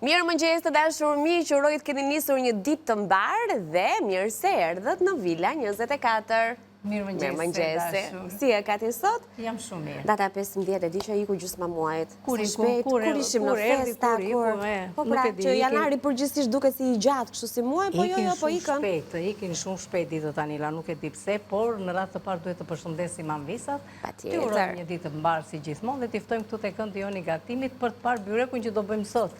Mirë mëngjes të dashur miq, uroj të keni nisur një ditë të mbar dhe mirë se erdhët në Villa 24. Mirë mëngjesi. Si e ka ti sot? Jam shumë mirë. Data 15 e di që iku gjysma muajit. Kur ishim në festa, po pra, që janari përgjithsisht duket si i gjatë, kështu si muaj, po jo, po ikën. Ikin shumë shpejt ditët Anila, nuk e di pse, por në radhë të parë duhet të përshëndesim anvisat. Ti urojmë një ditë të mbar si gjithmonë dhe t'i ftojmë këtu te këndi joni gatimit për të parë byrekun që do bëjmë sot.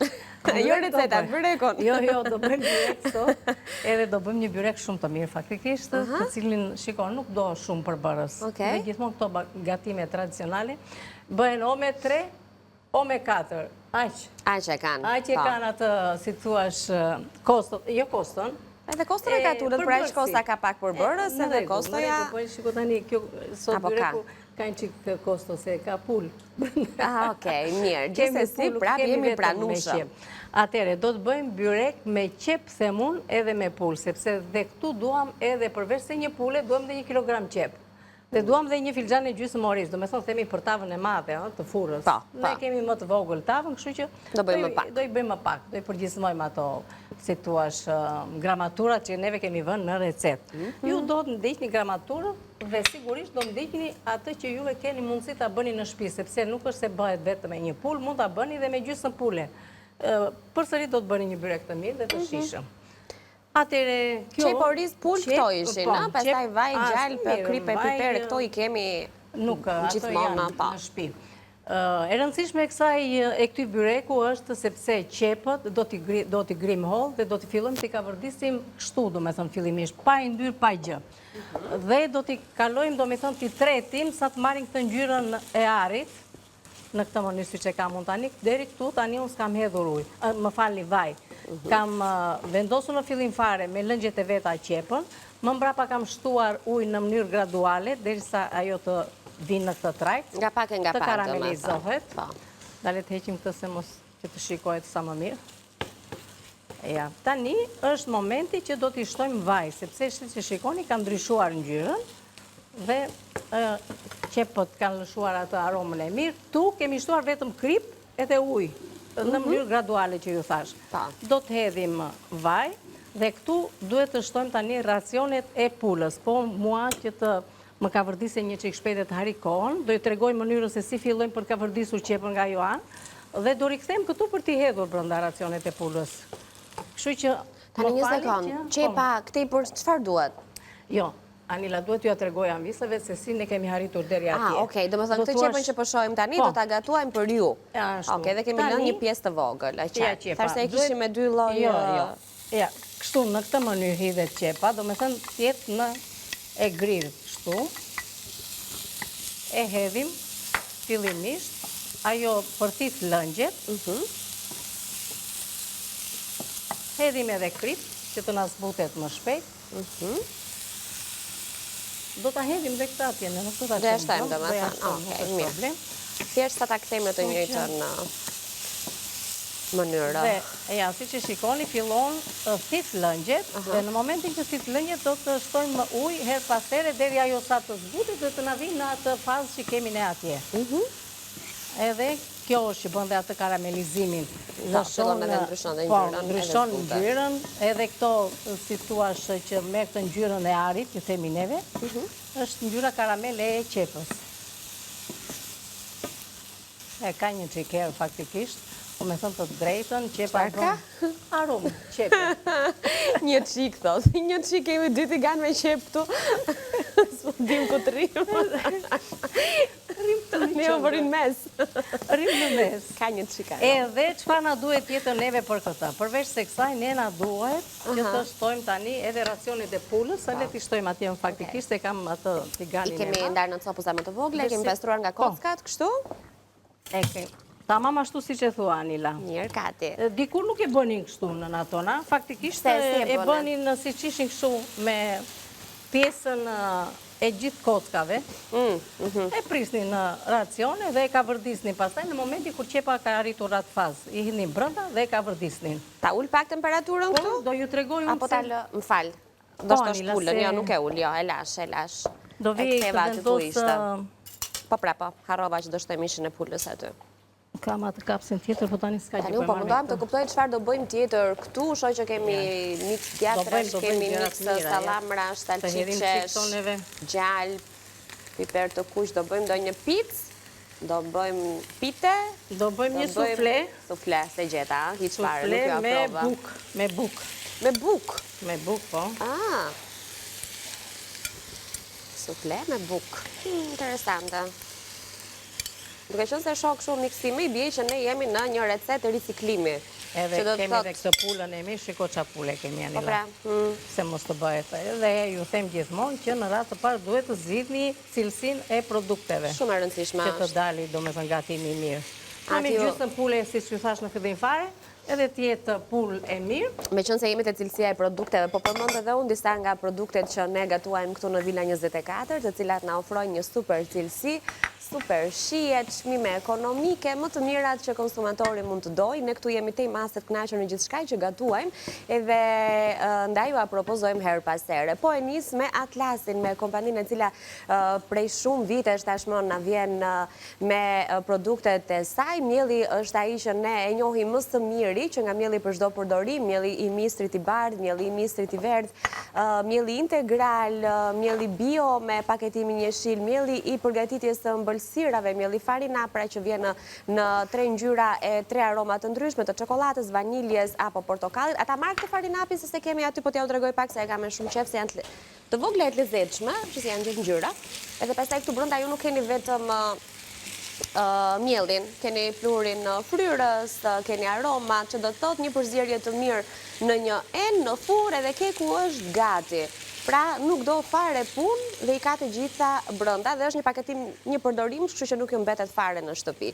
Jo receta, byrekun. Jo, do bëjmë byrek sot. Edhe do bëjmë një byrek shumë të mirë faktikisht, të cilin shikon nuk do shumë përbërës. Dhe gjithmonë këto gatime tradicionale bëhen o me 3, o me 4. Aq e kanë. Aq e kanë atë, si thuash, kostot, jo koston. Edhe kostën e ka tullet, pra që kosta ka pak përbërës, edhe kostoja... Po shiko tani, kjo sot byreku ka një qikë kosto, se ka pull. Okej, mirë. Gjithsesi, prap jemi pranueshëm. Atëre, do të bëjmë byrek me qep, themun, edhe me pull, sepse dhe këtu duam edhe përveç se një pulle, duam dhe 1 kilogram qep. Dhe duam dhe 1 filxhan e gjysmë oriz, do me thonë themi për tavën e madhe, të furrës. Ne kemi më të vogël tavën, kështu që do i bëjmë më pak, do i përgjithësojmë ato, si tuash, gramaturat që neve kemi vënë në recet. Ju do të ndiqni gramaturën dhe sigurisht do ndiqni atë që ju e keni mundësi ta bëni në shtëpi, sepse nuk është se bëhet vetëm me një pull, mund ta bëni dhe me gjysmë pulle. Përsëri do të bëni një byrek të mirë dhe të shishëm. Atëre, kjo... Qep oriz pull këto ishin, pastaj vaj, gjalp, kripe, pipere, këto i kemi gjithmonë në shtëpi. E rëndësishme e këty byreku është sepse qepët do t'i grim holl dhe do t'i fillojmë t'i kavardisim kështu, do me thënë fillimisht, pa i ndyrë, pa i gjë. Dhe do t'i kalojmë, do me thënë, t'i tretim sa të marin këtë ngjyrën e arit, në këtë mënyrë si që kam unë tani, deri këtu tani unë s'kam hedhur ujë, më falni vaj. Kam vendosur në fillim fare me lëngjet e veta qepën, më mbrapa kam shtuar ujë në mënyrë graduale, derisa ajo të vinë në këtë trajt, të karamelizohet. Dale të heqim këtë se mos që të shikohet sa më mirë. Tani është momenti që do t'i shtojmë vaj, sepse që shikoni ka ndryshuar ngjyrën dhe qepët kanë lëshuar atë aromën e mirë. Tu kemi shtuar vetëm krip edhe ujë, në mënyrë graduale që ju thash. Do të hedhim vaj dhe këtu duhet të shtojmë tani racionet e pullës. Po mua që të më ka vërdise një çik shpejt e të harri kohën, do ju tregoj mënyrën se si fillojmë për të ka vërdisur qepën nga Joan dhe do rikthejmë këtu për t'i hedhur brenda racionet e pullës. Kështu që tani një sekond, qepa këtej për çfarë duhet? Jo, Anila, duhet ju a tregoj anvisave se si ne kemi haritur deri atje. Okej, do më thënë këtë qepën që përshojmë tani, do t'a gatuajmë për ju. Okej, dhe kemi lënë një pjesë të vogël, e qartë. Thashtë e kishim me 2 lloje. Jo, kështu në këtë mënyrë hidhet qepa, do me thënë tjetë në e grirë kështu. E hedhim fillimisht, ajo përthith lëngjet. Hedhim edhe krip, që të na zbutet më shpejt. Do t'a hedhim dhe këta atje, nuk do t'a qenë. Dhe shtojmë do me thënë, okej, mirë. Thjesht sa t'a kthejmë në të njëjtën mënyrë. Dhe, si që shikoni, fillon thith lëngjet, dhe në momentin që thith lëngjet do të shtojmë më ujë her pas here, deri ajo sa të zbutit dhe të na vinë në atë fazë që kemi ne atje. Edhe kjo është që bën dhe atë karamelizimin. Ndryshon ngjyrën, edhe këto si thuash që me këtë ngjyrën e arit, që themi neve, është ngjyra karamele e qepës. Ka një çiker faktikisht, po me thënë të drejtën, qepa bën aromë, qepe. Një çik thos, një çik kemi 2 tigan me qep këtu. S'po dim ku të rrim. Ne u bërin mes. Rrim në mes. Ka një çika. Edhe çfarë na duhet tjetër neve për këtë? Përveç se kësaj ne na duhet që të shtojmë tani edhe racionet e pullës, sa le t'i shtojmë atje faktikisht se kam atë tiganin. I kemi ndarë në copuza më të vogla, kemi pastruar nga kockat, kështu? Tamam ashtu si që thua, Anila. Mirë, kati. Dikur nuk e bënin kështu në natona, faktikisht e bënin si që ishin kështu me pjesën e gjithë kockave, e prisnin në racione dhe e ka vërdisnin pastaj në momenti kur qepa ka arritur atë fazë. I hidhnin brenda dhe e ka vërdisnin. Ta ull pak temperaturën këtu? Do ju tregoj unë se... Apo ta lë, më falë, do shtë është pullën, jo nuk e ull, jo, e lash. Do vi të vendosë... Po pra, po, harrova që do shtë mishin e pullës aty. Kam atë kapsin tjetër, po tani s'ka gjë Tani, po mundohem të kuptoj çfarë do bëjmë tjetër këtu, shoh që kemi mix djathrash, kemi mix sallamrash, salciçesh, gjalp, piper të kuq, do bëjmë ndonjë picë, do bëjmë pite, do bëjmë një sufle. Sufle, se gjeta, hiç fare, nuk jo aprova. Me buk. Me buk? Me buk, po. Ah. Sufle me buk. Interesante. Duke qenë se shoh kështu miksimi, bie që ne jemi në një recetë riciklimi. Edhe kemi dhe këtë pulën e mi, shiko qa pule kemi Anila. Se mos të bëhet. Edhe ju them gjithmonë që në rast të parë duhet të zgjidhni cilësinë e produkteve. Shumë e rëndësishme. Që të dali domethënë gatimi i mirë. Kemi gjysmë pule, siç ju thash në fillim fare, edhe tjetë pulë e mirë. Me qënë se jemi të cilësia e produkteve, po përmend edhe unë disa nga produktet që ne gatuajmë këtu në Villa 24, të cilat na ofrojnë një super cilësi, super shije, çmime ekonomike, më të mirat që konsumatori mund të dojë. Ne këtu jemi tej masë të kënaqur në gjithçka që gatuajmë, edhe ndaj ju propozojmë her pas here. Po e nis me Atlasin, me kompaninë e cila prej shumë vitesh tashmë na vjen me produktet e saj. Mielli është ai që ne e njohim më së miri, që nga mielli për çdo përdorim, mielli i mistrit i bardhë, mielli i mistrit i verdhë, mielli integral, mielli bio me paketimin jeshil, mielli i përgatitjes së ëmbëlsirave, mielli farina, pra që vjen në 3 ngjyra e 3 aroma të ndryshme, të çokoladës, vaniljes apo portokallit. Ata marrë të farinapi se kemi aty, po t'ja u tregoj pak se e kam me shumë qef, se janë të vogla e të lezetshme, që si janë gjithë ngjyra. Edhe pastaj këtu brenda ju nuk keni vetëm mielin, keni plurin fryrës, keni aroma, që do të thotë një përzierje të mirë në një enë, në furrë, edhe keku është gati. Pra nuk do fare punë dhe i ka të gjitha brenda dhe është një paketim, një përdorim, kështu që nuk ju mbetet fare në shtëpi.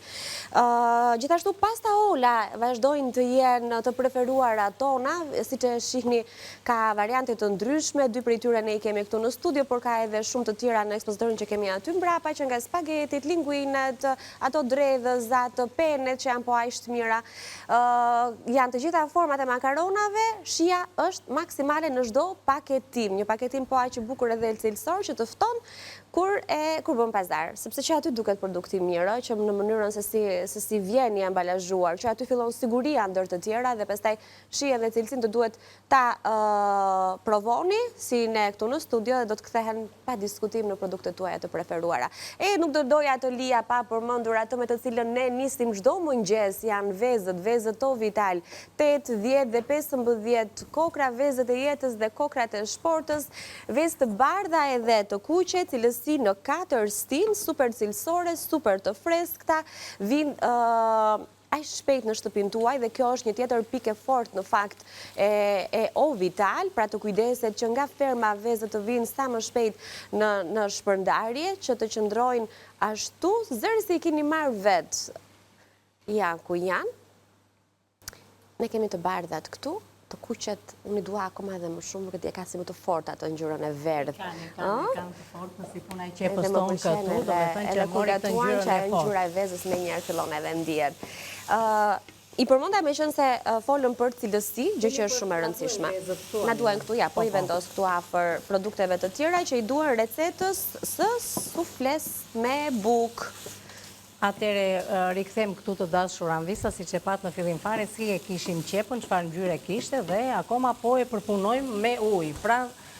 Gjithashtu pasta Ola vazhdojnë të jenë të preferuara tona, siç e shihni ka variante të ndryshme, 2 prej tyre ne i kemi këtu në studio, por ka edhe shumë të tjera në ekspozitorin që kemi aty mbrapa, që nga spagetit, linguinet, ato dredhës, ato penet që janë po aq të mira. Janë të gjitha format e makaronave, shija është maksimale në çdo paketim. Një paketim po aq i bukur edhe cilësor që të fton kur bën pazar, sepse që aty duket produkti mirë, që në mënyrën se si vjen i ambalazhuar, që aty fillon siguria ndër të tjera dhe pastaj shijen dhe cilësinë të duhet ta provoni, si ne këtu në studio, dhe do të kthehen pa diskutim në produktet tuaja të preferuara. Nuk do doja të lija pa përmendur atë me të cilën ne nisim çdo mëngjes, janë vezët o Vital, 8, 10 dhe 15 kokra, vezët e jetës dhe kokrat e shportës, vezë të bardha edhe të kuqe, cilës në 4 stin, super cilësore, super të freskta, vinë aq shpejt në shtëpinë tuaj dhe kjo është një tjetër pikë fort në fakt e O Vital, pra të kujdeset që nga ferma vezët të vinë sa më shpejt në shpërndarje, që të qëndrojnë ashtu, zëri se i keni marrë vetë. Janë ku janë. Ne kemi të bardhat këtu, të kuqet, unë i dua akoma edhe më shumë, këtë e ka si më të fort atë ngjyrën e verdhë. Kanë të fort, si puna i qepës tonë këtu, do me thënë që mori të ngjyrën e fort. Edhe ngjyra e vezës me njerë fillon edhe ndihet. I përmenda me qenë se folëm për cilësi, gjë që është shumë e rëndësishme. Na duhen këtu, po i vendos këtu afër produkteve të tjera që i duhen recetës së sufles me bukë. Atere rikthem këtu të dashur Anvisa, si që pat në fillim fare, si e kishim qepën, çfarë ngjyre kishte dhe akoma po e përpunojmë me ujë. Pra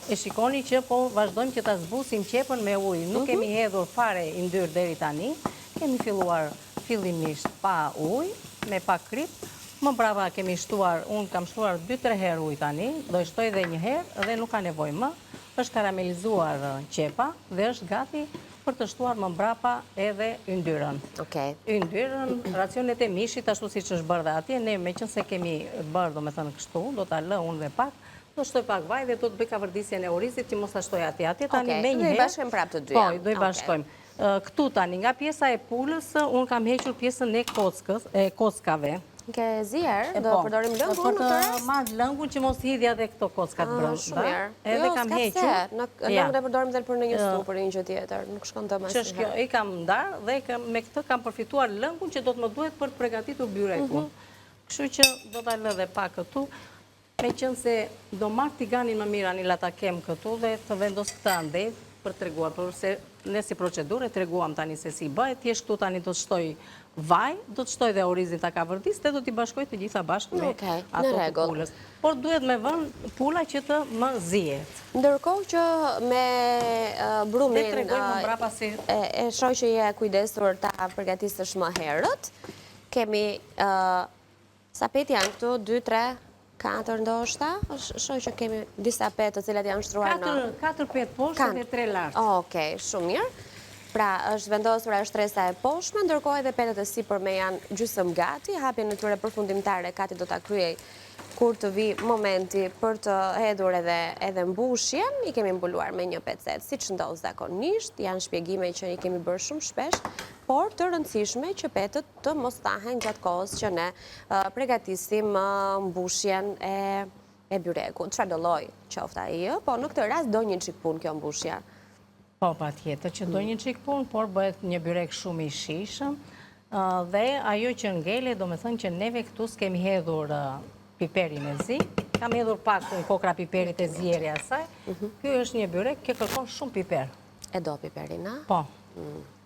e shikoni që po vazhdojmë që ta zbusim qepën me ujë. Nuk kemi hedhur fare i ndyrë deri tani, kemi filluar fillimisht pa ujë, me pak krip, më brava kemi shtuar, unë kam shtuar 2-3 herë ujë tani, do i shtoj dhe një herë dhe nuk ka nevojë më, është karamelizuar qepa dhe është gati për të shtuar më mbrapa edhe yndyrën. Yndyrën, racionet e mishit, ashtu si që është bërë dhe atje, ne me qënë se kemi bërë, do me thënë kështu, do të lë unë dhe pak, do shtoj pak vaj dhe do të bëj kavërdisjen e orizit që mos të shtoj atje. Tani me një herë... Do i bashkojmë prapë të dyja. Po, do i bashkojmë. Këtu tani, nga pjesa e pulës, unë kam hequr pjesën e kockave. Ke zjerë, do përdorim lëngun në të rest? Për të marrë lëngun që mos hidhja dhe këto kockat brënda. Shumë mirë. Edhe kam hequr. Lëngun e përdorim dhe për në një stu, për një gjë tjetër. Nuk shkon të mësë. Që është kjo, i kam ndarë dhe me këtë kam përfituar lëngun që do të më duhet për të pregatitur byrekun. Kështu që do të lë dhe pak këtu, me qënë se do marrë tiganin më mira një lata kem këtu dhe të vendos këta andej për të treguar, përse ne si procedurë e treguam tani se si bëhet, thjesht këtu tani do të shtoj vaj, do të shtoj dhe orizin ta kavërdis, dhe do t'i bashkoj të gjitha bashkë me ato të pulës. Por duhet me vënë pula që të më zihet. Ndërkohë që me brumin Dhe tregoj më mbrapa si e shoj që je kujdesur ta përgatisësh më herët, kemi sa peti janë këtu, 2, 3, 4 ndoshta, shoj që kemi disa petë të cilat janë shtruar në... 4-5 poshtë dhe 3 lartë. Okej, shumë mirë. Pra, është vendosur e shtresa e poshtme, ndërkohë edhe petët e sipërme janë gjysmë gati, hapjen e tyre përfundimtare Kati do ta kryej kur të vi momenti për të hedhur edhe mbushjen. I kemi mbuluar me një pecet, siç ndodh zakonisht, janë shpjegime që i kemi bërë shumë shpesh, por të rëndësishme që petët të mos tahen gjatë kohës që ne përgatisim mbushjen e byrekut. Çfarë do lloj qoftë ai, po në këtë rast do një çik punë kjo mbushja. Po, pa tjetër që do një qik punë, por bëhet një byrek shumë i shishëm, dhe ajo që ngele, do me thënë që neve këtu s'kemi hedhur piperin e zi, kam hedhur pak në kokra piperit e zjeri asaj, kjo është një byrek, kjo kërkon shumë piper. E do piperin, a? Po,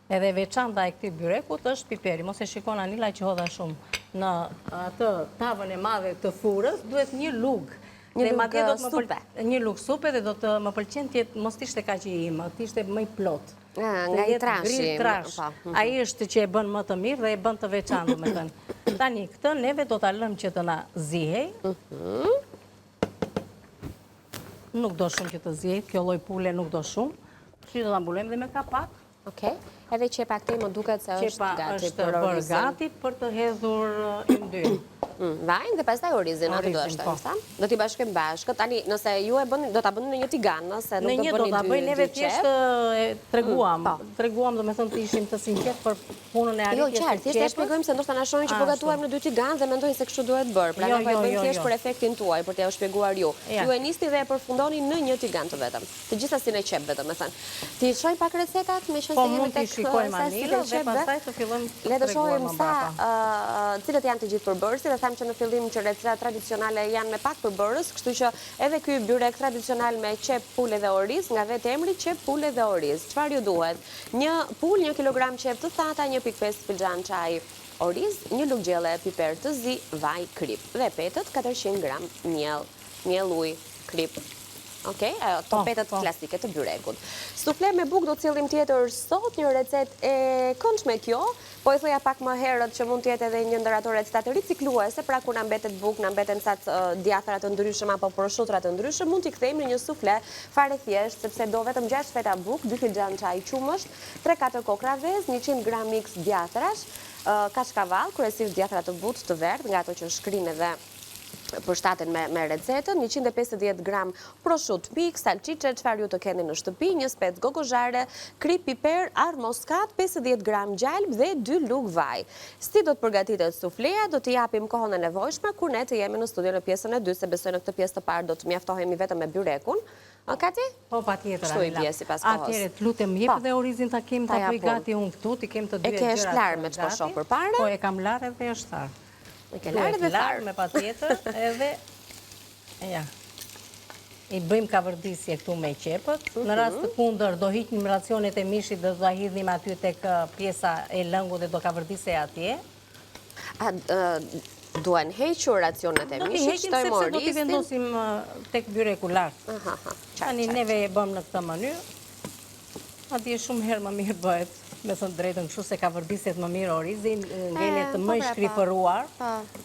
edhe veçanta e këtij byrekut është piperi, mos e shikon Anila që hodha shumë në atë tavën e madhe të furës, duhet një lugë. Një lugë supe. Një lugë supe dhe do të më pëlqen tjetë, mos t'ishte ka që i më, t'ishte më i plot. Nga i trashi. Ai është që e bën më të mirë dhe e bën të veçantë, me thënë. Tani këtë neve do t'a lëmë që të na zihej. Nuk do shumë që të zihej, kjo lloj pule nuk do shumë. Që do t'a mbulojmë dhe me kapak. Okej. Edhe qepa këtej më duket se është gati për bërë gati për të hedhur yndyrë. Vajnë dhe pastaj orizin, aty do është, do t'i bashkojmë bashkë. Tani, nëse ju e bëni, do t'a bëni në një tigan, nëse nuk do bëni neve thjesht treguam, do me thënë të ishim të sinqet për punën e arritjes. Jo, qartë, thjesht e shpjegojmë se ndoshta na shohin që po gatuajmë në 2 tigan dhe mendojnë se kështu duhet bërë. Pra ne po e bëjmë thjesht për efektin tuaj, për t'ja shpjeguar ju. Ju e nisni dhe e përfundoni në një tigan të vetëm. Të gjitha si në qep vetëm, me thënë. Ti shoj pak recetat, me qenë se jemi tek shikojmë Anila dhe pastaj të fillojmë le të shohim sa cilët janë të gjithë përbërësit, dhe tham që në fillim që recetat tradicionale janë me pak përbërës, kështu që edhe ky byrek tradicional me qep, pule dhe oriz, nga vetë emri qep, pule dhe oriz. Çfarë ju duhet? Një pul, 1 kilogram qep të thata, 1.5 filxhan çaj oriz, një lugë gjelle piper të zi, vaj, krip dhe petët 400 gram miell, ujë, krip. Okej, to petët klasike të byrekut. Sufle me buk do të cillim tjetër sot, një recet e këndshme kjo, po e thoja pak më herët që mund tjetë edhe një ndër ato recetat ricikluese, pra kur na mbetet buk, na mbeten sa djathra të ndryshëm apo prosciutha të ndryshëm, mund t'i kthejmë në një sufle fare thjesht, sepse do vetëm 6 feta buk, 2 filxhan çaj qumësht, 3-4 kokra vezë, 100 gram mix djathrash, kashkavall, kryesisht djathra të butë të verdh, nga ato që shkrin edhe përshtaten me recetën, 150 gram prosciut pik, salcice, çfarë ju të keni në shtëpi, një spec gogozhare, krip, piper, arr moskat, 50 gram gjalp dhe 2 lugë vaj. Si do të përgatitet sufleja, do të japim kohën e nevojshme kur ne të jemi në studio në pjesën e 2, se besoj në këtë pjesë të parë do të mjaftohemi vetëm me byrekun. Kati? Po, pa tjetër, Anila. Shtu i bje si pas kohës. Atjere, të lutem jep dhe orizin ta kem të apoj gati unë këtu, ti kem të dy e gjërat. E ke është larë me që po shoh për pare? Po, e kam larë edhe është tarë. E ke larë dhe tharë. Me pa tjetër, edhe, i bëjmë kavërdisje këtu me qepët. Në rast të kundër, do hiqnim racionet e mishit dhe do hidhnim aty tek pjesa e lëngu dhe do kavërdisje atje. Duen hequr racionet e mishit, shtojmë oristin. Do t'i vendosim tek byreku lartë. Tani neve e bëm në këtë mënyrë. Ati e shumë herë më mirë bëhet, me thënë drejtën kështu se kavërdisjet më mirë orizin, ngelet më i shkripëruar,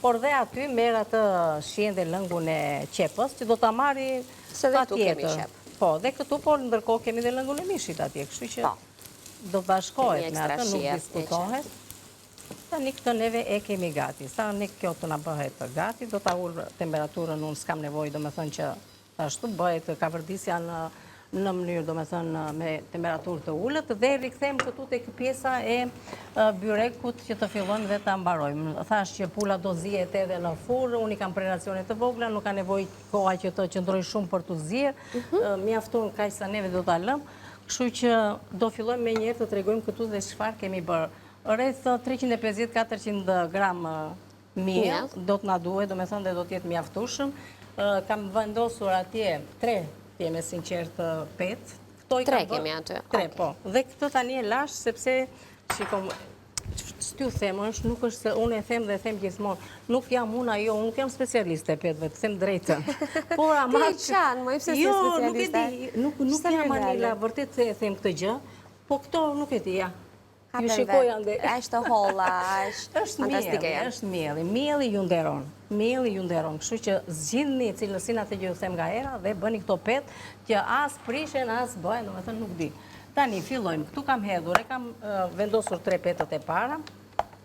por dhe aty merr atë shien dhe lëngun e qepës, që do ta marri pa tjetër. Po, dhe këtu, por ndërkohë kemi dhe lëngun e mishit atje, kështu që do bashkohet me atë, nuk diskutohet. Tani këtë neve e kemi gati. Sa ne kjo të na bëhet gati, do ta ullë temperaturën, unë s'kam nevojë, do me thënë që ashtu bëhet kavërdisja në mënyrë, do me thënë, me temperaturë të ullët, dhe rikëthejmë këtu të pjesa e byrekut që të fillon dhe të ambarojmë. Thash që pula do zihet edhe në furë, unë i kam preracione të vogla, nuk ka nevoj koha që të qëndroj shumë për të zirë, mjafton kaq sa neve do t'a lëmë, kështu që do fillojmë me njerë të tregojmë këtu dhe çfarë kemi bërë. Rreth 350-400 gram miell do të na duhet, do me thënë dhe do t'jetë mjaftueshëm. Kam vendosur atje 3, jemi sinqert, pet Këto i Tre kam kemi aty. Tre, po. Dhe këtë tani e lash, sepse, shikom, t'ju them, nuk është se unë e them dhe e them gjithmonë, nuk jam unë ajo, nuk jam specialiste e petëve, të them drejtën. Por ama Ti qanë, më i pse si jo, nuk e specialiste. di, nuk jam Anila, vërtet se e them këtë gjë, po këto nuk e di, ja. Ju shikoj ande. Ashtë holla, ashtë fantastike janë. Është mielli, mielli ju nderon. Mielli ju nderon, kështu që zgjidhni cilësinë atë që ju them nga era dhe bëni këto petë që as prishen, as bëjnë, domethënë nuk di. Tani fillojmë, këtu kam hedhur, e kam vendosur 3 petët e para.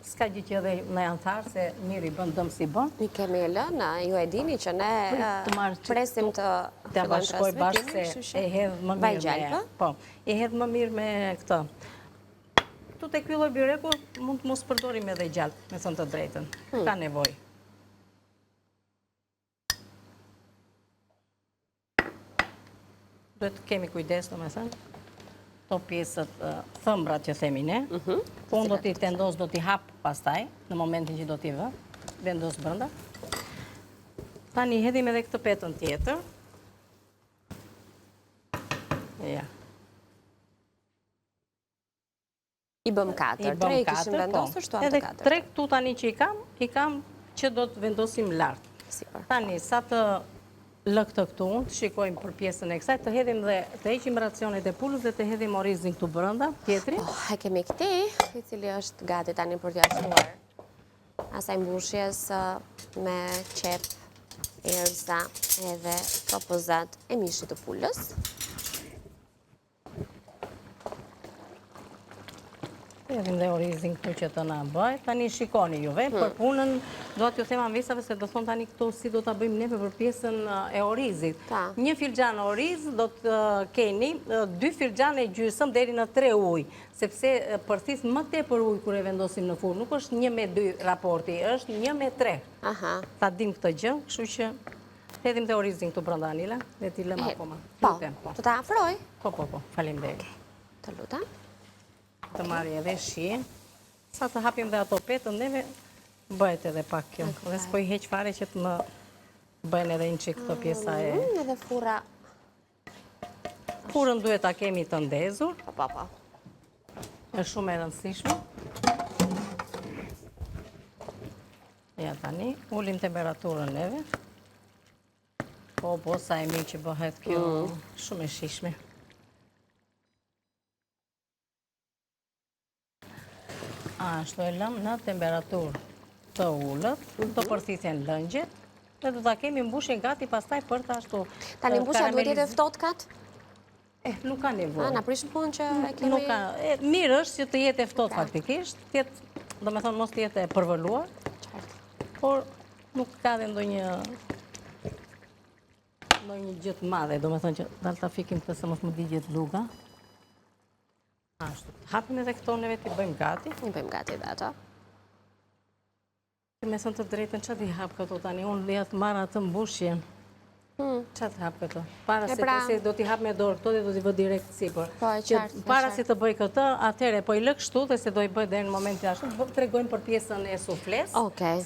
Ska gjë që edhe në janë tharë se mirë i bën dëm si bën. I kemi lënë, ju e dini që ne presim të fillojnë bashkoj bashkë se e hedh më mirë me. Po, e hedh më mirë me këtë. Tu te ky lloj byreku mund të mos përdorim edhe gjallë, me thënë të drejtën. Ka nevojë. Duhet kemi kujdes, domethënë. Këto pjesët thëmbrat që themi ne. Po unë do t'i tendos, do t'i hap pastaj, në momentin që do t'i vë, vendos brenda. Tani hedhim edhe këtë petën tjetër. Ja. I bëm 4, 3 i kishim vendosur, shtuam të 4. Edhe 3 këtu tani që i kam që do të vendosim lartë. Tani, sa të lë këtë këtu, të shikojmë për pjesën e kësaj, të hedhim dhe të heqim racionet e pullës dhe të hedhim orizin këtu brenda, tjetri. E kemi këti, i cili është gati tani për t'ja shtuar. Asaj mbushjes me qep, erza edhe propozat e mishit të pullës. Edhim dhe orizin këtu që të na bëj. Tani shikoni juve, për punën do t'ju them anvesave se do thonë tani këto si do t'a bëjmë neve për pjesën e orizit. 1 filxhan oriz do të keni 2 filxhan e gjysëm deri në 3 ujë, sepse përthis më tepër ujë kur e vendosim në furrë. Nuk është 1 me 2 raporti, është 1 me 3. Ta dim këtë gjë, kështu që hedhim dhe orizin këtu brenda Anila, dhe t'i lëmë akoma. Po, të ta afroj? Po, faleminderit. Të lutem. Të marri edhe shi. Sa të hapim dhe ato petën, neve bëhet edhe pak kjo. Dhe s'po i heq fare që të më bëjnë edhe një qik këto pjesa e... Edhe fura... Furën duhet ta kemi të ndezur. Po. Është shumë e rëndësishme. Ja tani, ullim temperaturën neve. Po, sa e mirë që bëhet kjo shumë e shishme. Ashtu e lëm në temperaturë të ullët, të përthithjen lëngjet, dhe do t'a kemi mbushje gati pastaj për të ashtu... Tani mbushja duhet jetë ftohtë kat? Nuk ka nevojë. Na prishën punë që e kemi... Mirë është që të jetë ftohtë faktikisht, do me thonë mos të jetë e përvëluar, por nuk ka dhe ndonjë gjëtë madhe, do me thonë që dalë t'a fikim këtë se mos më digjet luga. Ashtu, hapim edhe këto neve t'i bëjmë gati. I bëjmë gati dhe ato. Me thënë të drejtën, që t'i hap këto tani? Unë dhe atë marra të mbushjen. Që t'i hap këto? Para se do t'i hap me dorë këto dhe do t'i vë direkt sipër. Para se të bëj këtë, atëre po i lë kështu dhe se do i bëj dhe në moment të ashtu, të tregojmë për pjesën e sufles.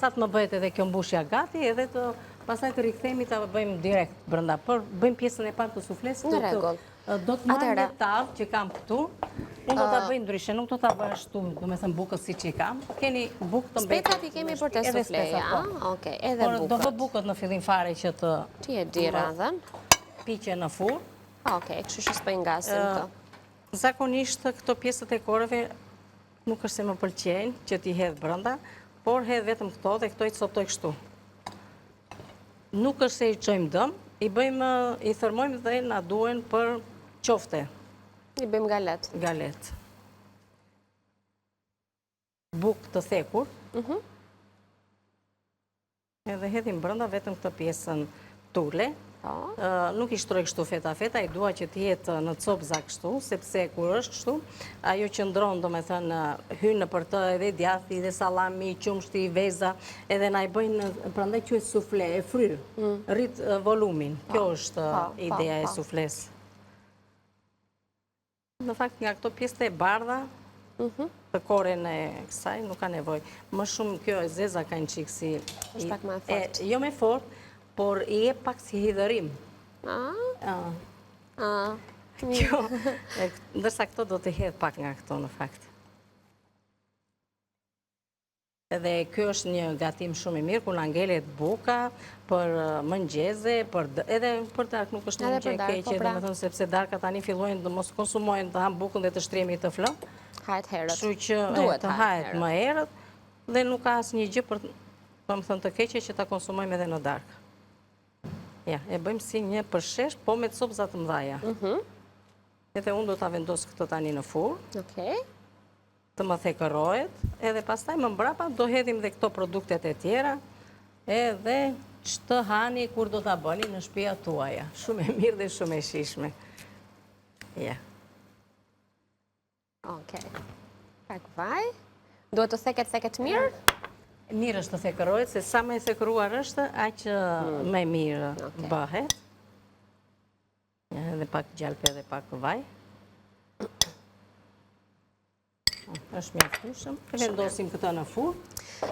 Sa të më bëjt edhe kjo mbushja gati edhe të pasaj të rikthemi të bëjmë direkt brenda. Por bëjmë pjesën e parë të sufles. Në regull. Do të marrë një tavë që kam këtu, unë do të bëjmë ndryshe, nuk do të bëjë ashtu, do me thëmë bukët si që i kam. Keni bukët të mbetë. Specat i kemi për të sufleja, oke, edhe bukët. Do vë bukët në fillim fare që të... Ti e di radhen. Piqe në furë. Oke, kështu që s'po i ngasim të. Zakonisht këto pjesët e koreve nuk është se më pëlqenjë që t'i hedhë brenda, por hedhë vetëm këto dhe këto i të sotoj kështu. Nuk është se i qojmë dëm, i thërmojmë dhe na duen për qofte. I bëjmë galet. Galet. Bukë të thekur. Edhe hedhim brenda vetëm këtë pjesën tule. Nuk i shtroj kështu feta, i dua që t'jetë në copza kështu, sepse kur është kështu, ajo që ndronë, do me thënë, hynë për të edhe djathi, edhe salami, qumshti, veza, edhe na i bëjnë, prandaj quhet sufle, e fryrë, rritë volumin. Kjo është ideja e sufles. Në fakt, nga këto pjesët e bardha, të koren e kësaj, nuk ka nevoj. Më shumë kjo e zeza ka një qikë si... është pak më e fort. Jo me fort, por i e pak si hidhërim. Kjo, ndërsa këto do të hedh pak nga këto në fakt. Edhe kjo është një gatim shumë i mirë, ku na ngelet buka për mëngjeze, edhe për darkë nuk është një gjë e keqe, domethënë sepse darka tani fillojnë të mos konsumojnë të hanë bukën dhe të shtremi të flë. Hahet herët. Kështu që të hahet më herët dhe nuk ka asnjë gjë për domethënë të keqe që ta konsumojmë edhe në darkë. Ja, e bëjmë si një përshesh, po me copza të mëdha. Edhe unë do ta vendos këtë tani në furrë. Okej. Të më thekërohet, edhe pastaj më mbrapa do hedhim dhe këto produktet e tjera, edhe ç'të hani kur do ta bëni në shtëpia tuaja. Shumë e mirë dhe shumë e shijshme. Ja. Okej. Pak vaj. Duhet të theket mirë? Mirë është të thekërohet, se sa më e thekëruar është, aq më mirë bëhet. Edhe pak gjalpë edhe pak vaj. Është mjaftueshëm. E vendosim këtë në furrë.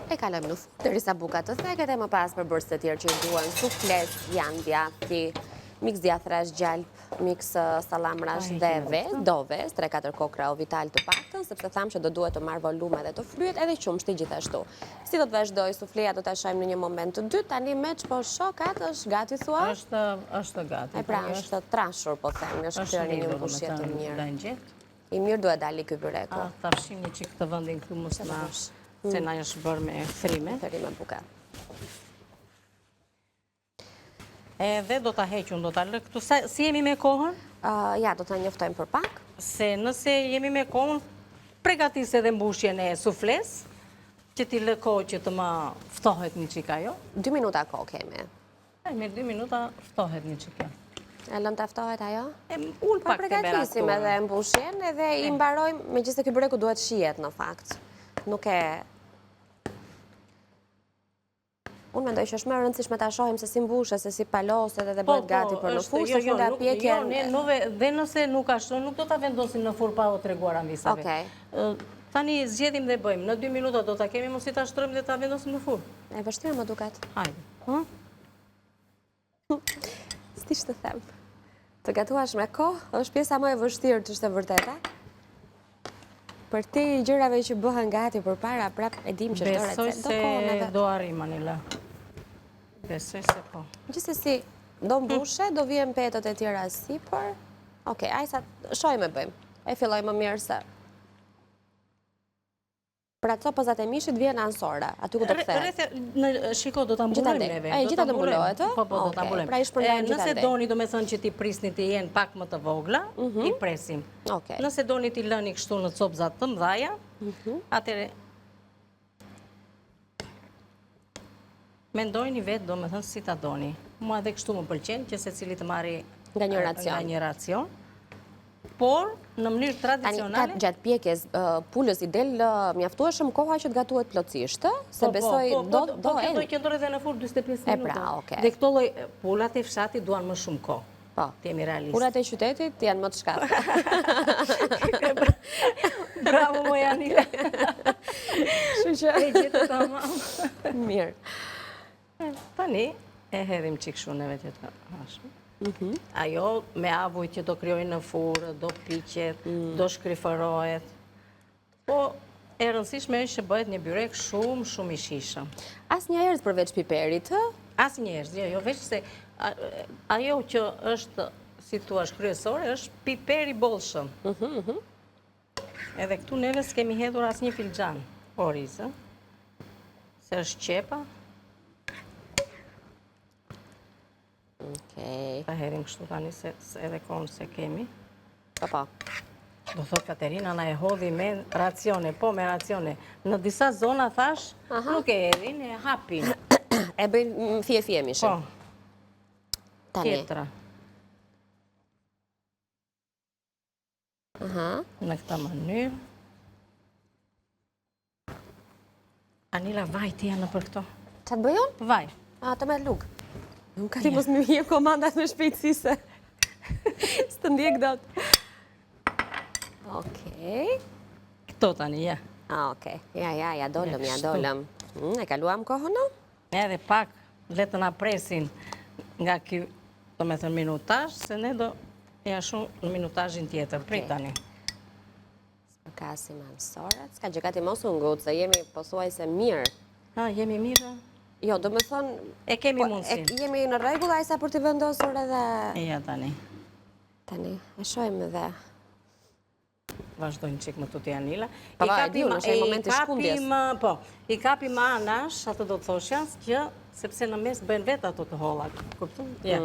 E kalojmë në furrë derisa buka të theket e më pas përbërës të tjerë që i duan sufles, janë djathti, miks djathrash gjalp, miks salamrash dhe ves, 3-4 kokra ovital të paktën, sepse thamë që do duhet të marrë volume dhe të fryet edhe qumshti gjithashtu. Si do të vazhdoj sufleja do ta shohim në një moment të dytë, tani me ç'po shokat është gati thua? Është gati. E pra është trashur po them, është kthyer në një mbushje të mirë. I mirë duhet dali ky byreku. Ta fshim një çik këtë vendin këtu mos na, se na është bërë me thrime. Thrime buka. Edhe do ta hequn, do ta lë këtu. Si jemi me kohën? Ja, do ta njoftojmë për pak. Se nëse jemi me kohën, përgatis edhe mbushjen e sufles, që ti lë kohë që të më ftohet një çik ajo. 2 minuta kohë kemi. Me 2 minuta ftohet një çik. E lëm të aftohet ajo? Ullë pak temperaturë. Përgatisim edhe mbushjen edhe i mbarojmë, megjithëse ky byreku duhet shihet në fakt. Nuk e... Unë mendoj që është më e rëndësishme ta shohim se si mbushet, se si paloset edhe bëhet gati për në furrë, se funda pjekjen... Dhe nëse nuk ashtu, nuk do ta vendosim në furrë pa u treguar anvisave. Tani zgjedhim dhe bëjmë. Në 2 minuta do ta kemi, mos i ta shtrojmë dhe ta vendosim në furrë. E vështirë më duket. Hajde. S'di të them. Të gatuash me kohë është pjesa më e vështirë, të ishte vërteta. Për ti gjërave që bëhen gati përpara, prap e dim që do recet. Besoj se do arrim, Anila. Besoj se po. Gjithsesi, do mbushe, do vijen petët e tjera sipër. Okej, ajsa shojmë e bëjmë. E filloj më mirë se. Pra copëzat e mishit vjen ansora, aty ku do kthehet. Shiko, do ta mbulojmë neve. Gjitha do mbulohet, ë? Po, do ta mbulojmë. Pra i shpërndajmë gjithandej. Nëse doni, do me thënë që ti prisni të jenë pak më të vogla, i presim. Nëse doni t'i lëni kështu në copëzat të mëdhaja, atëre mendojni vetë, do me thënë si ta doni. Mua edhe kështu më pëlqen që secili të marri nga një racion. Por, në mënyrë tradicionale... Tani, gjatë pjekjes, pulës i del mjaftueshëm koha që të gatuhet plotësisht, se besoj do e... Po, kjo do i qëndroj dhe në furrë 25 minuta. E pra, okej. Dhe këto pullat e fshatit duan më shumë kohë. Po, të jemi realistë. Pullat e qytetit janë më të shkatë. Bravo, moj Anila. Shqyqë. E gjithë të mamë. Mirë. Tani, e hedhim qikë shumë neve të hashmë. Ajo me avuj që do kryojnë në furë, do piqet, do shkrifërohet. Po, e rëndësishme është që bëhet një byrek shumë, shumë i shishëm. As një herës përveç piperit, të? As një herës, jo, veç se ajo që është, si tu është kryesore, është piperi bollshëm. Edhe këtu neve s'kemi hedhur as një filxhan orizë, se është qepa. Ta herim kështu tani se edhe konë se kemi. Pa. Do thot Katerina, na e hodhi me racione, po me racione. Në disa zona thash, nuk e edhin, e hapin. E bëjnë fje mishën. Po, tjetra. Në këta mënyrë. Anila, vaj ti janë për këto. Qa të bëjon? Vaj. Të me lukë. Nuk ka ti mos më hje komandat me shpejtësi se së të ndjek do të. Okej. Këto tani, ja. Okej. Ja, dolëm. E kaluam kohën, no? Edhe pak, letë na presin nga kjo, do me thënë minutash, se ne do Ja shumë në minutazhin tjetër, prit tani. Spërkasim anësorët. Ska gjë gati mos u ngut, se jemi pothuajse mirë. Ha, jemi mirë? Jo, do me thonë... E kemi mundësin. Jemi në rregull ajsa për të vendosur edhe... Ja, tani. Tani, e shojmë dhe... Vazhdojnë qik më tuti Anila. I kapim anash, atë do të thoshja, që sepse në mes bëjnë vetë ato të hollat. Kuptu? Ja,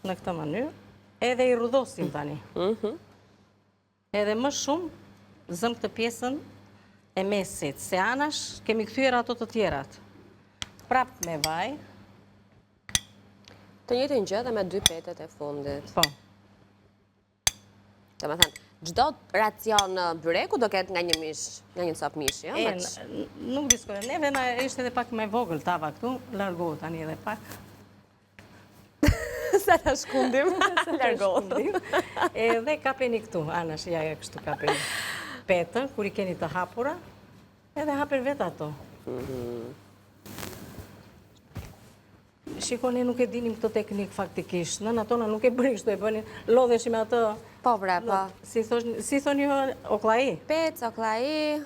në këtë mënyrë. Edhe i rudhosim tani. Edhe më shumë zëm këtë pjesën e mesit, se anash kemi kthyer ato të tjerat. Prap me vaj. Të njëjtën gjë dhe me 2 petet e fundit. Po. Të më thënë, gjdo racion byreku do ketë nga një mish, nga një copë mishi, jo? Nuk diskure. Neve na ishte edhe pak me vogël tava këtu, largohu tani edhe pak. Sa të shkundim, largohu. Edhe kapeni këtu, anash, ja kështu kapeni petën, kur i keni të hapura, edhe haper vetë ato. Shikoni, nuk e dinim këtë teknik faktikisht, në atona nuk e bëni kështu, e bëni lodheshim atë... Po, bre, po. Si thoni oklai? Pec, oklai...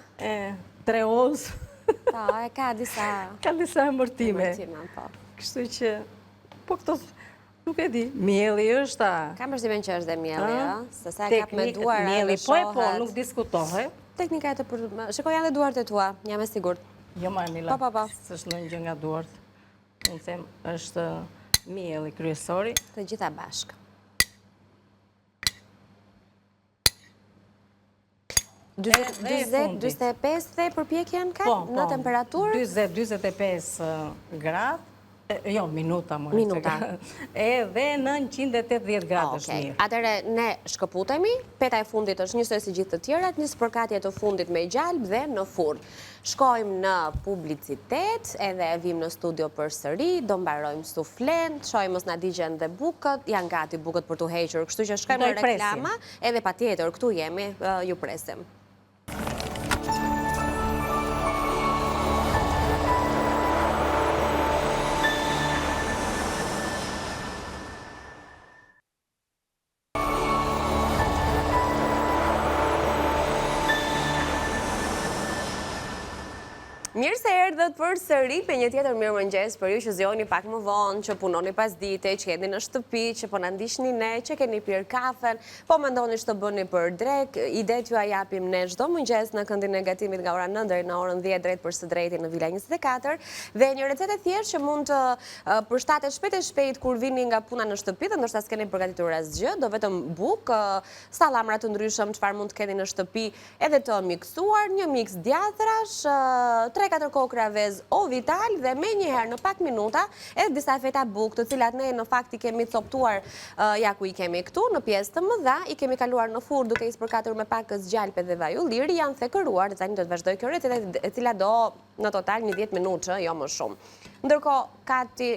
Treoz... Po, e ka disa... Ka disa emërtime. Po. Kështu që... Po këto... Nuk e di. Mieli është ta... Kam përshtimin që është dhe mieli, jo? Se sa e kap me duar edhe shohet... Po, nuk diskutohet. Teknika e të për... Shiko janë dhe duart e tua, jam e sigurt. Jo, ma Emila. Po. Së është në një gjë nga duart. Unë them, është mieli kryesori. Të gjitha bashkë. Po, 20-25 dhe përpjekjen ka në temperaturë? 20-25 gradë. Jo, minuta, më Minuta. Edhe në 180 gradë është mirë. Atëre, ne shkëputemi, peta e fundit është njësoj si gjithë të tjerat, një spërkatje të fundit me gjalb dhe në furn. Shkojmë në publicitet, edhe vim në studio për sëri, do mbarojmë suflen, shojmë mos na digjen dhe bukët, janë gati bukët për të hequr, kështu që shkojmë në reklama, edhe pa tjetër, këtu jemi, ju presim. Mirë se erdhët për sëri për një tjetër mirë mëngjes për ju që zjoni pak më vonë, që punoni pas dite, që jeni në shtëpi, që po në ndishni ne, që keni pirë kafen, po mendoni që të bëni për drek, idet ju a japim ne çdo mëngjes në këndin e gatimit nga ora 9 deri në orën 10 drejt për së drejti në Vila 24, dhe një recetë e thjeshtë që mund të përshtatet shpejt e shpejt kur vini nga puna në shtëpi, dhe ndoshta s'keni përgatitur asgjë, do vetëm bukë, sallamra të ndryshëm, çfarë mund të keni në shtëpi, edhe të miksuar, një miks djathrash, 3-4 kokra vez o vital dhe me njëherë në pak minuta edhe disa feta bukë të cilat ne në fakt i kemi coptuar ja ku i kemi këtu në pjesë të mëdha, i kemi kaluar në furrë duke i spërkatur me pak zgjalpe dhe vaj ulliri, janë thekëruar dhe tani do të vazhdoj kjo recetë e cila do në total një 10 minutë, jo më shumë. Ndërkohë, Kati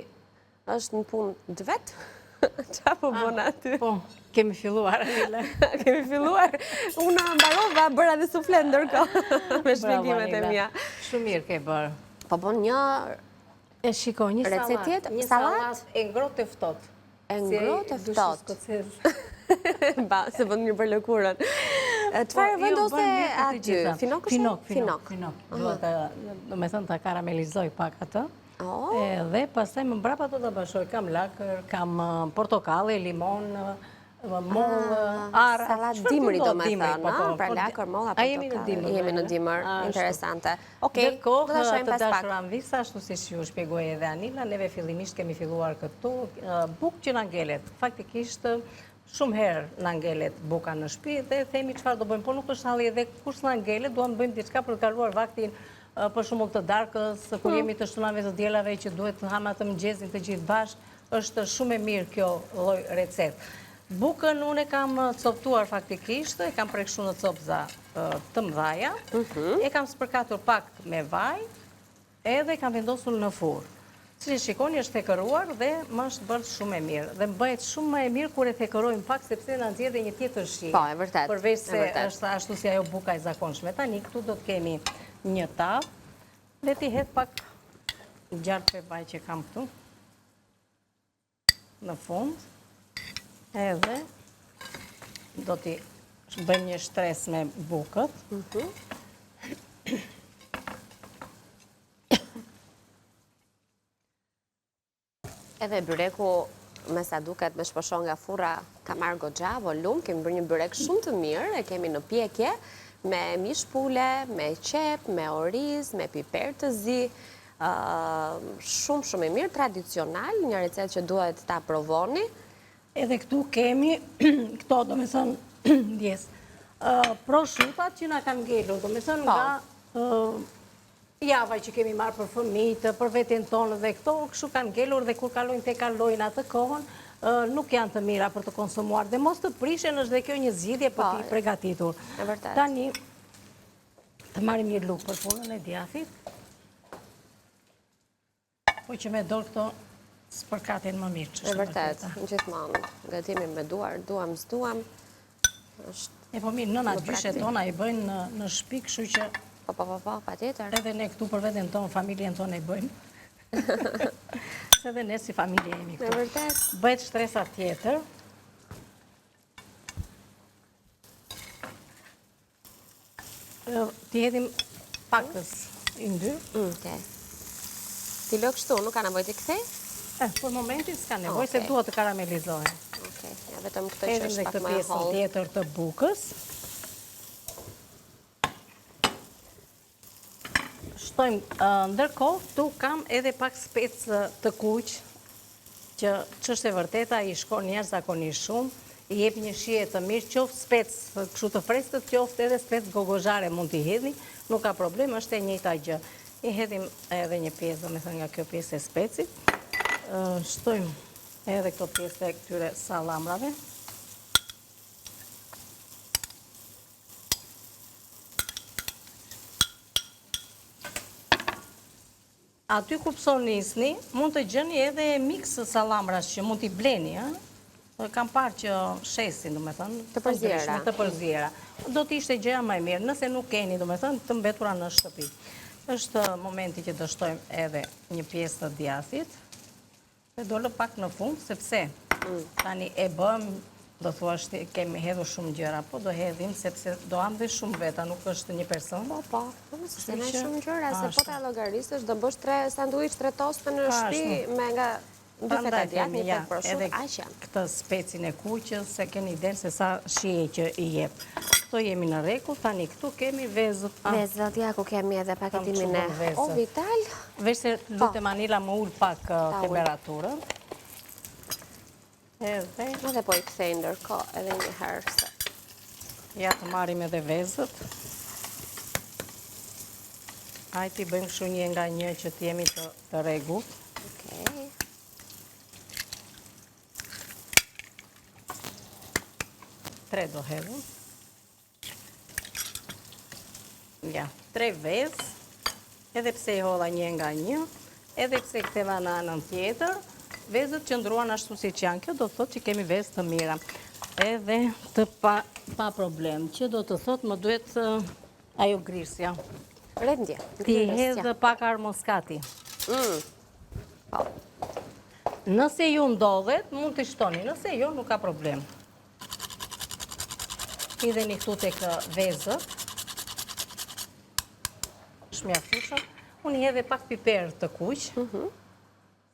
është në punë të vetë? Qa po bëna aty? Po, kemi filluar, Anila. Kemi filluar? Unë mbarova, bëra dhe sufle ndërkohë me shpjegimet e mia. Shumë mirë ke bërë. Po bën një... E shiko, një salat. Një salat e ngrohtë e ftohtë. E ngrohtë e ftohtë. Ba, se bën një për lëkurën. Çfarë vendose aty? Finok? Finok. Do me thënë ta karamelizoj pak atë. Dhe pastaj më mbrapa do të bashkoj, kam lakër, kam portokale, limon, mollë, arë. Salat dimri do me thënë, pra lakër, mollë, portokale. A jemi në dimër? Jemi në dimër, interesante. Ndërkohë të dashuram visa, ashtu si ju shpjegoj edhe Anila, neve fillimisht kemi filluar këtu, bukë që në ngelet, faktikisht shumë herë në ngelet buka në shtëpi dhe themi çfarë do bëjmë, por nuk është halli edhe kur në ngelet, duam bëjmë diçka për të kaluar vaktin për shembull të darkës, kur jemi të shtunave të diellave që duhet të ham atë mëngjesin të gjithë bashkë, është shumë e mirë kjo lloj recetë. Bukën unë e kam coptuar faktikisht, e kam prekshuar në copza të mëdha, e kam spërkatur pak me vaj, edhe kam vendosur në furrë. Si shikoni është thekëruar dhe më është bërë shumë e mirë. Dhe bëhet shumë më e mirë kur e thekërojmë pak sepse na nxjerr edhe një tjetër shi. Po, e vërtet. Përveç se është ashtu si ajo buka e zakonshme. Tani këtu do të kemi një tavë dhe ti hedh pak gjarpë vaj që kam këtu në fund. Edhe do t'i bëjmë një shtres me bukët. Edhe byreku, me sa duket me shposhon nga furra, ka marrë goxha, volum, kemi bërë një byrek shumë të mirë, e kemi në pjekje, me mish pule, me qep, me oriz, me piper të zi, shumë i mirë, tradicional, një recet që duhet ta provoni. Edhe këtu kemi, këto do me thënë, ndjes, prosciutat që na kanë ngelur, do me thënë nga java që kemi marrë për fëmijët, për veten tonë dhe këto, kështu kanë ngelur dhe kur kalojnë te kalojnë atë kohën, nuk janë të mira për të konsumuar. Dhe mos të prishen është dhe kjo një zgjidhje për t'i përgatitur. E vërtet. Tani, të marrim një lukë për punën e djathit, po që me dorë këto s'përkatin më mirë. E vërtet, gjithmonë, gatimi me duar, s'duam. E po mirë, nëna gjyshe tona i bëjnë në shtëpi, kështu që Pa tjetër. edhe ne këtu për veten tonë, familjen tonë e bëjmë. Se dhe ne si familje jemi E këtu. vërtet. Bëhet shtresa tjetër. Ti hedhim pakës i ndyr. Okej. Ti lë kështu, nuk ka nevojë të kthej? Për momentin s'ka nevojë, se duhet të karamelizohen. Okej, ja vetëm këtë që Hedhim është dhe pak këtë më e pjesën hollë. tjetër të bukës. Shtojmë, ndërkohë, tu kam edhe pak specë të kuq, që është e vërteta, i shkon jashtëzakonisht shumë, i jep një shije të mirë, qoftë specë kështu të freskët, qoftë edhe specë gogozhare mund t'i hedhni, nuk ka problem, është e njëjta gjë. I hedhim edhe një pjesë, do me thënë nga kjo pjesë e specit. Shtojmë edhe këto pjesë e këtyre salamrave. Aty ku pëson nisni, mund të gjeni edhe mix salamrash që mund t'i bleni, kam parë që shesin, do me thënë, Të përzjera. Të përzjera. Do t'ishte gjëja më e mirë, nëse nuk keni, do me thënë, të mbetura në shtëpi. Është momenti që të shtojmë edhe një pjesë të djathit, dhe do lë pak në fund, sepse tani e bëm, do thua kemi hedhur shumë gjëra, po do hedhim, sepse do am dhe shumë veta, nuk është një person. Po, se ne shumë gjëra, se po ta llogarisësh, do bësh 3 sanduiç, 3 toste në shtëpi me nga 2 feta djath, një fat prosciutto, aq janë. Këtë specin e kuqës, se keni idenë se sa shije që i jep. Këto jemi në rregull, tani këtu kemi vezët. Vezët, ja ku kemi edhe paketimin e Ovital. Veç se lutem Anila më ul pak temperaturën. Edhe po i kthej ndërkohë edhe një herë se. Ja të marrim edhe vezët. Hajti bëjmë kështu një nga një që t'jemi të rregullt. Okej. Tre do hedhëm. Ja, 3 vezë, edhe pse i hodha një nga një, edhe pse ktheva në anën tjetër, vezët qëndruan ashtu si që janë. Kjo do të thotë që kemi vezë të mira. Edhe të pa problem, që do të thotë më duhet ajo grisja. Rendje. Ti hedhë pak armoskati. Po. Nëse ju ndodhet, mund të shtoni, nëse jo, nuk ka problem. Hidheni këtu tek vezët. Shmjaftueshëm. Unë i hedhe pak piper të kuq,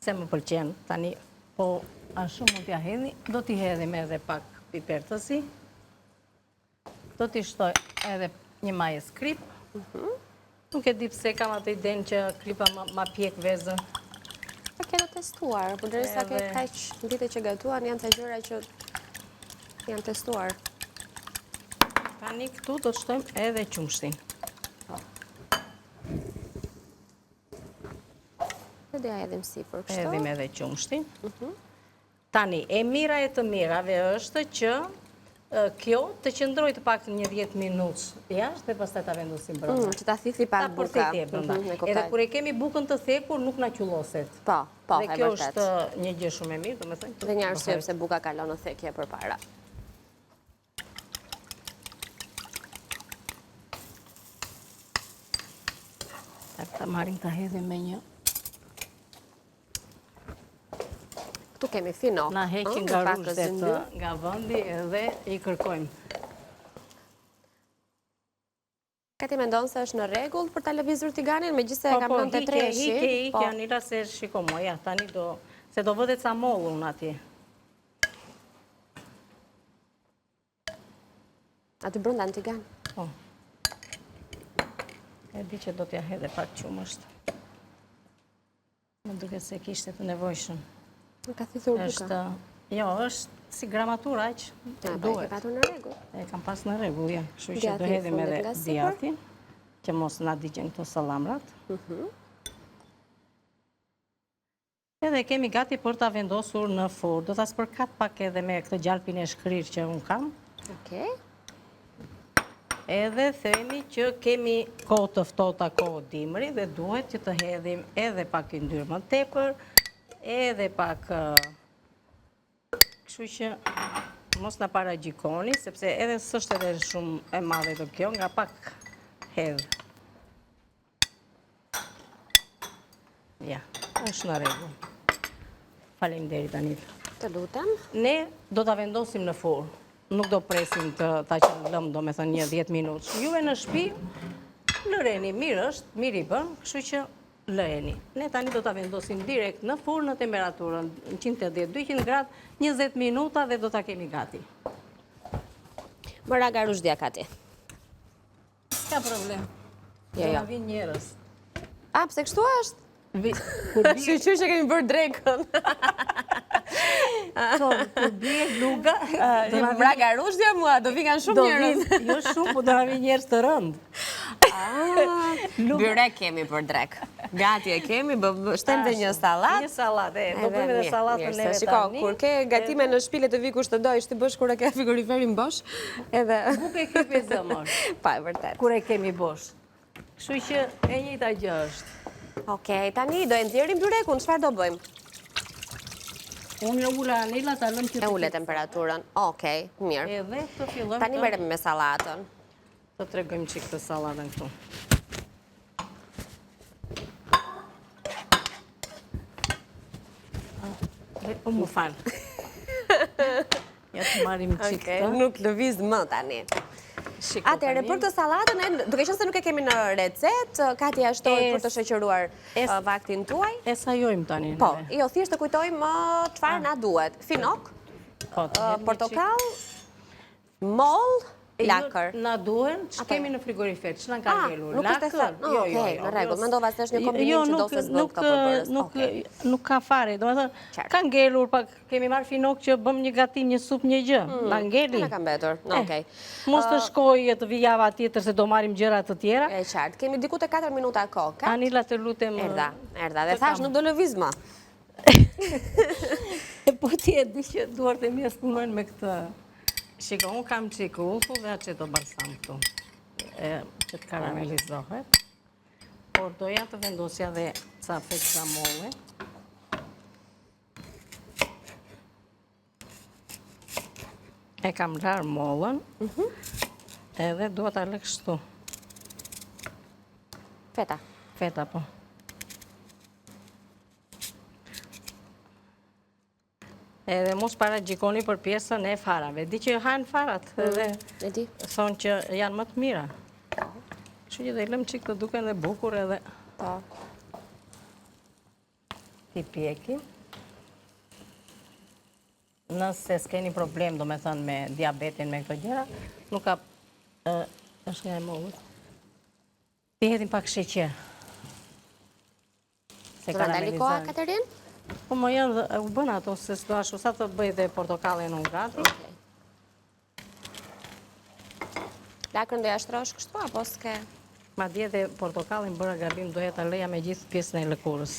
se më pëlqen tani, po ashtu mund t'ja hedhi, do t'i hedhim edhe pak piper të zi, do t'i shtoj edhe një majës krip, nuk e di pse kam atë idenë që kripa ma pjek vezën. Pa kena testuar, por derisa ke kaq vite që gatuan, janë të gjëra që janë testuar. Tani këtu do të shtojmë edhe qumshtin. Dhe ja edhim sipër kështu. Edhim edhe qumshtin. Tani, e mira e të mirave është që kjo të qëndroj të pak një 10 minutë jashtë dhe pastaj ta vendosim brenda. Që ta thithi pak buka. Edhe kur e kemi bukën të thekur, nuk na qulloset. Po, e vërtet. Dhe kjo është një gjë shumë e mirë, domethënë. Dhe një arsye pse buka kalon në thekje përpara. Ta marrim ta hedhim me një. Këtu Tu kemi finok. Na heqin nga rrushtet nga vëndi edhe i kërkojmë. Ka ti mendon se është në rregull për ta lëvizur tiganin, megjithëse e kam lënë te treshi. Hike, Anila, se shiko moja, tani se do vëdet sa mollë unë ati. Aty brenda në tigan. Po. E di që do t'ja hedhe pak qumë është. Më duke se kishte të nevojshëm. Nuk ka thithur buka. Jo, është si gramatura aq, duhet. E patur në rregull. E kam pas në rregull, ja. Kështu që do hedhim edhe djatin, që mos na digjen këto sallamrat. Edhe kemi gati për ta vendosur në furrë. Do ta spërkat pak edhe me këtë gjalpin e shkrirë që unë kam. Okej. Edhe themi që kemi kohë të ftohta, kohë dimri, dhe duhet që të hedhim edhe pak yndyrë më tepër, edhe pak... Kështu që mos na paragjikoni, sepse edhe s'është edhe shumë e madhe do kjo, nga pak hedh. Ja, është në rregull. Faleminderit Anita. Të lutem. Ne do ta vendosim në furrë. Nuk do presim ta që lëmë, do me thënë një 10 minutë. Juve në shtëpi, lëreni, mirë është, mirë i bën, kështu që lëreni. Ne tani do ta vendosim direkt në furrë në temperaturën 180-200 gradë, 20 minuta dhe do ta kemi gati. Mëra garush dja kati. Ka problem. Do na vinë njerëz. A, pse kështu është? Kur Shqyqy që kemi bërë drekën. kur bie luga... Mëra garush dja mua, do vingan shumë njerëz. Jo shumë, po do na vinë njerëz të rëndë. Byrek kemi për drek. Gati e kemi, shtem dhe një salat. Një salat, do bëjmë edhe salatën neve tani. Shiko, kur ke gatime në shtëpi të vi kush të dojsh, ti bësh kur e ke frigoriferin bosh, edhe... Buk e kypi zëmër. Pa, e vërtet. Kur e kemi bosh. Kështu që e njëjta gjë është. Okej, tani do e nxjerrim byrekun, çfarë do bëjmë? Unë e ula Anila, ta lëm që E ule temperaturën. Okej, mirë. Edhe të fillojmë Tani merrem me sallatën. të tregojmë çik të sallatën këtu. Po më falë. Ja të marim qik të. Nuk lëviz më tani. Atëherë, për të sallatën, duke qenë se nuk e kemi në recet, Katja shtojë për të shoqëruar vaktin tuaj. E sajojmë tani. Po, jo, thjesht të kujtojmë çfarë na duhet. Finok, portokall, moll, lakër. Na duhen, që kemi në frigorifer, që na ka ngelur. Nuk është e thënë. Okej, në rregull, mendova se është një kombinim që do se s'bën këto përbërës. Nuk ka fare, do me thënë, ka ngelur, pak kemi marrë finok që bëm një gatim, një sup, një gjë. Na ngeli. Na ka mbetur, okej. Mos të shkoj të vi java tjetër se do marim gjëra të tjera. E qartë, kemi diku të 4 minuta kohë. Anila, të lutem... Erdha, dhe thash nuk do lëviz më. Po ti e di që duart e mia punojnë me këtë. Shiko, unë kam qikë ullë dhe atë që do balsam këtu, që të karamelizohet. Por doja të vendosja dhe ca feksa molle. E kam larë mollën, edhe duhet ta lë kështu. Feta. Feta, po. Edhe mos paragjikoni për pjesën e farave. Di që hajnë farat, edhe thonë që janë më të mira. Kështu që dhe lëm qik të duken dhe bukur edhe... Ti pjekim. Nëse s'keni problem, do me thënë, me diabetin, me këto gjera, nuk ka... është nga e mollët. Ti hedhim pak sheqer. Do në dali koha, Katerin? Po më janë u bënë ato, se s'do ashtu sa të bëj dhe portokallin unë gati. Lakën do jashtrosh kështu, apo s'ke? Ma dje dhe portokallin bëra gabim, doja ta leja me gjithë pjesën e lëkurës.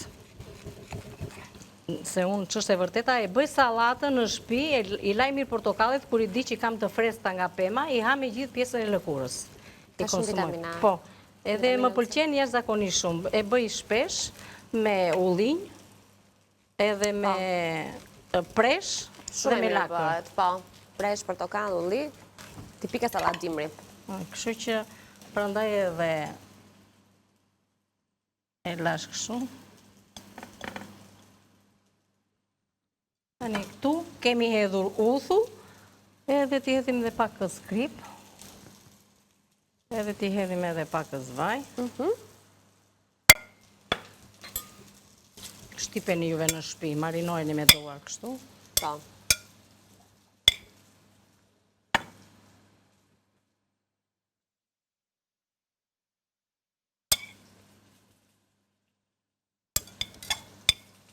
Se unë ç'është e vërteta, e bëj sallatën në shtëpi, i laj mirë portokallit, kur i di që kam të freskëta nga pema, i ha me gjithë pjesën e lëkurës. Ka shumë vitamina. Po, edhe më pëlqen jashtëzakonisht shumë. E bëj shpesh me ullinj, edhe me presh dhe me lakër. Po, presh, portokall, ulli, tipika sallat dimri. Kështu që prandaj edhe e lash kështu. kemi hedhur uthull, edhe t'i hedhim dhe pakës krip, edhe t'i hedhim edhe pakës vaj. Shtipeni juve në shtëpi, marinojeni me duar kështu. Po.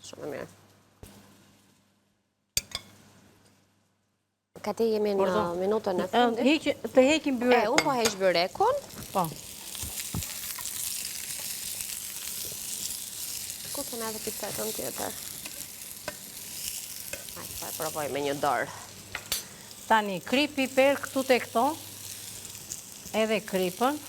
Shumë mirë. Kati jemi në minutën e fundit. Të heqim byrekun. Unë po heq byrekun. Po. Ku të në edhe pitetën tjetër? Ajë, pa e provoj me një dorë. Tani, krip piper këtu të këto, edhe kripën.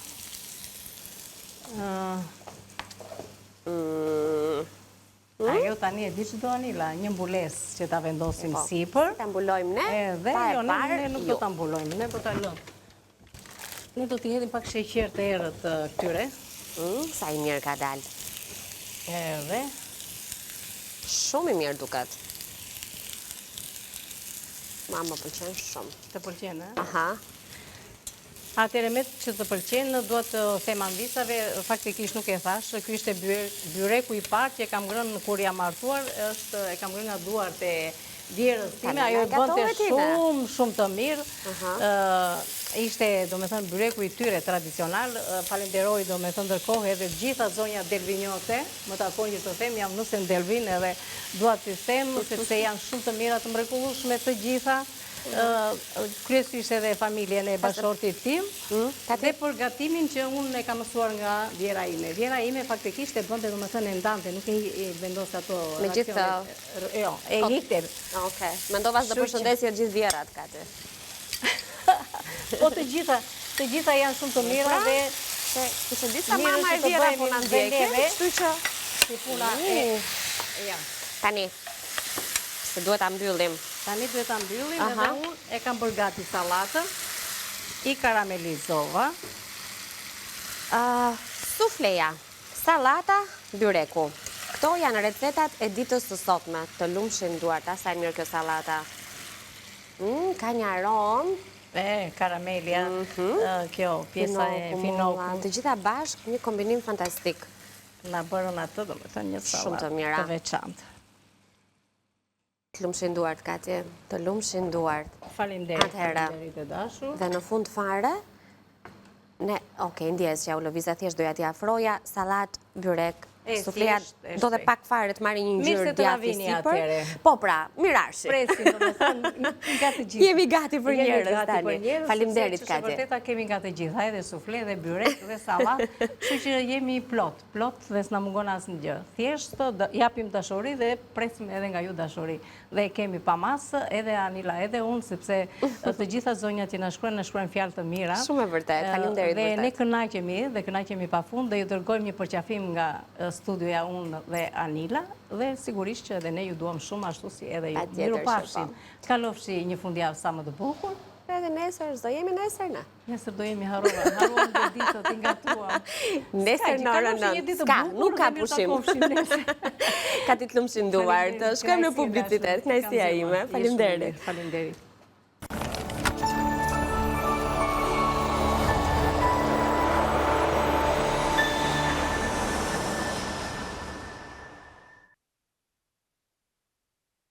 Ajo tani e di që do Anila, një mbules që ta vendosim sipër. Ta mbulojmë ne, edhe, jo, ne nuk do ta mbulojmë, ne do ta lëmë. Ne do t'i hedhim pak sheqer të errët këtyre. Sa i mirë ka dalë. Edhe. Shumë i mirë duket. Ma më pëlqen shumë. Të pëlqen, e? Aha. Atëre me që të pëlqen, duhet të them anvisave, faktikisht nuk e thash, ky ishte byreku i parë që e kam ngrënë kur jam martuar, e kam ngrënë nga duart e djerës time, ajo e bënte shumë të mirë. Ishte, do me thënë, byreku i tyre tradicional, falenderoj, do me thënë, ndërkohë edhe gjitha zonja delvinjote, më takon që të them, jam nëse në Delvin edhe duat të them, sepse janë shumë të mira të mrekullueshme të gjitha, kryesisht edhe familjen e bashortit tim, dhe për gatimin që unë e kam mësuar nga vjera ime. Vjera ime faktikisht e bënte, do me thënë, e ndante, nuk e vendos ato reakcionet. Jo, e hikte. Oke, mendova së të përshëndesje gjithë vjerat, Kati. Po të gjitha janë shumë të mira dhe kështë disa mama e vjera po në ndjekin, kështu që si puna e... Tani, se duhet ta mbyllim. Tani duhet ta mbyllim edhe unë e kam bërë gati salatën, i karamelizova. Sufleja, salata, byreku. Këto janë recetat e ditës së sotme, të lumshin duart, sa e mirë kjo salata. Ka një aromë. Karamelja, kjo pjesa e finoku. Të gjitha bashkë, një kombinim fantastik. Na bërën atë, do me thënë një salatë të veçantë. Të lumshin duart, Kati, të lumshin duart. Faleminderit e dashur. Dhe në fund fare, ndjes që ja u lëviza thjesht doja t'i afroja, salat, byrek, sufleja, do dhe pak fare të marri një ngjyrë djathi sipër. Po pra, mirarshi. Presim, do me thënë, gati gjithë. Jemi gati për njerëz tani. Faleminderit, Kati. Që vërteta kemi gati gjitha, edhe sufle, edhe byrek, dhe salat, kështu që jemi plot dhe s'na mungon asnjë gjë. Thjesht japim dashuri dhe presim edhe nga ju dashuri. Dhe kemi pa masë, edhe Anila, edhe unë, sepse të gjitha zonjat që na shkruajnë fjalë të mira. Shumë e vërtet, faleminderit vërtet. Dhe ne kënaqemi pafund dhe ju dërgojmë një përqafim nga studioja unë dhe Anila, dhe sigurisht që edhe ne ju duam shumë ashtu si edhe ju. Mirupafshim. Kalofshi një fundjavë sa më të bukur. Edhe nesër, do jemi nesër në? Nesër do jemi haruar dhe ditë të ngatuam. Nesër në orën 9. Ska, nuk ka pushim. Ka ti të lumshin duart. Shkojmë në publicitet. Knajsia ime. Faleminderit. Faleminderit.